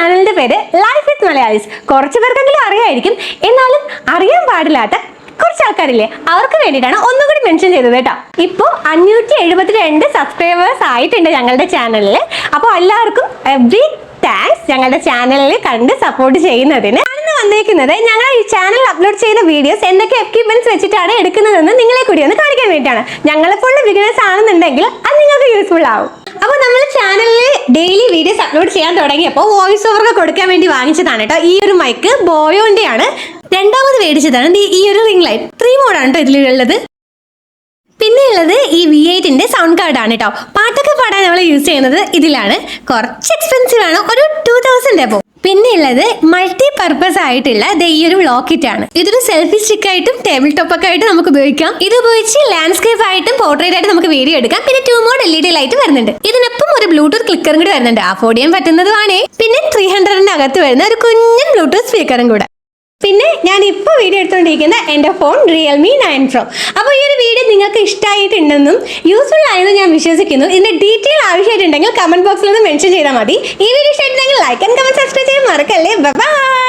ചാനലിന്റെ പേര് life with Malayalees. കുറച്ചു പേർക്കെങ്കിലും അറിയായിരിക്കും, എന്നാലും അറിയാൻ പാടില്ലാത്ത കുറച്ച് ആൾക്കാരില്ലേ, അവർക്ക് വേണ്ടിയിട്ടാണ് ഒന്നുകൂടി മെൻഷൻ ചെയ്തത് കേട്ടോ. ഇപ്പോൾ 572 സബ്സ്ക്രൈബേഴ്സ് ആയിട്ടുണ്ട് ഞങ്ങളുടെ ചാനലിൽ. അപ്പോൾ എല്ലാവർക്കും ബിഗ് താങ്ക്സ് ഞങ്ങളുടെ ചാനലിൽ കണ്ട് സപ്പോർട്ട് ചെയ്യുന്നതിന്. വന്നേക്കുന്നത് ഞങ്ങൾ ഈ ചാനൽ അപ്ലോഡ് ചെയ്യുന്ന വീഡിയോസ് എന്തൊക്കെ എക്യുപ്മെന്റ്സ് വെച്ചിട്ടാണ് എടുക്കുന്നതെന്ന് നിങ്ങളെ കൂടി ഒന്ന് കാണിക്കാൻ വേണ്ടിയിട്ടാണ്. ഞങ്ങളെപ്പോലുള്ള ബിഗിനേഴ്സ് ആണെന്നുണ്ടെങ്കിൽ അത് നിങ്ങൾക്ക് യൂസ്ഫുൾ ആവും. അപ്പോൾ നമ്മൾ ചാനലിൽ ഡെയിലി വീഡിയോസ് അപ്ലോഡ് ചെയ്യാൻ തുടങ്ങിയപ്പോൾ വോയിസ് ഓവർ കൊടുക്കാൻ വേണ്ടി വാങ്ങിച്ചതാണ് കേട്ടോ. ഈ ഒരു മൈക്ക് ബോയോന്റെയാണ്. രണ്ടാമത് മേടിച്ചതാണ് ഈ ഒരു റിംഗ് ലൈറ്റ്. 3 മോഡാണ് കേട്ടോ ഇതിലുള്ളത്. പിന്നെ ഉള്ളത് ഈ V8ന്റെ സൗണ്ട് കാർഡ് ആണ് കേട്ടോ. പാട്ടൊക്കെ പാടാൻ നമ്മൾ യൂസ് ചെയ്യുന്നത് ഇതിലാണ്. കുറച്ച് എക്സ്പെൻസീവ് ആണ്, ഒരു 2000 എബോ. പിന്നെ ഉള്ളത് മൾട്ടി പർപ്പസ് ആയിട്ടുള്ള ഈ ഒരു ലോക്കറ്റ് ആണ്. ഇതൊരു സെൽഫി സ്റ്റിക്ക് ആയിട്ടും ടേബിൾ ടോപ്പ് ഒക്കെ ആയിട്ട് നമുക്ക് ഉപയോഗിക്കാം. ഇത് ഉപയോഗിച്ച് ലാൻഡ്സ്കേപ്പ് ആയിട്ടും പോർട്രേറ്റ് ആയിട്ട് നമുക്ക് വീഡിയോ എടുക്കാം. പിന്നെ 2 മോഡ് LED ലൈറ്റ് വരുന്നുണ്ട്. ഇതിനൊപ്പം ഒരു ബ്ലൂടൂത്ത് ക്ലിക്കറും കൂടി വരുന്നുണ്ട്. അഫോർഡ് ചെയ്യാൻ പറ്റുന്നതുമാണ്. പിന്നെ 300ന്റെ അകത്ത് വരുന്ന ഒരു കുഞ്ഞൻ ബ്ലൂടൂത്ത് സ്പീക്കറും കൂടെ. പിന്നെ ഞാൻ ഇപ്പോൾ വീഡിയോ എടുത്തുകൊണ്ടിരിക്കുന്ന എൻ്റെ ഫോൺ Realme 9 Pro. അപ്പോൾ ഈ ഒരു വീഡിയോ നിങ്ങൾക്ക് ഇഷ്ടമായിട്ടുണ്ടെന്നും യൂസ്ഫുൾ ആയെന്നും ഞാൻ വിശ്വസിക്കുന്നു. ഇതിൻ്റെ ഡീറ്റെയിൽ ആവശ്യമായിട്ടുണ്ടെങ്കിൽ കമന്റ് ബോക്സിൽ ഒന്ന് മെൻഷൻ ചെയ്താൽ മതി. ഈ വീഡിയോ ഇഷ്ടമായിട്ടുണ്ടെങ്കിൽ ലൈക്ക് ആൻഡ് കമന്റ് സബ്സ്ക്രൈബ് ചെയ്യാൻ മറക്കല്ലേ. ബൈ.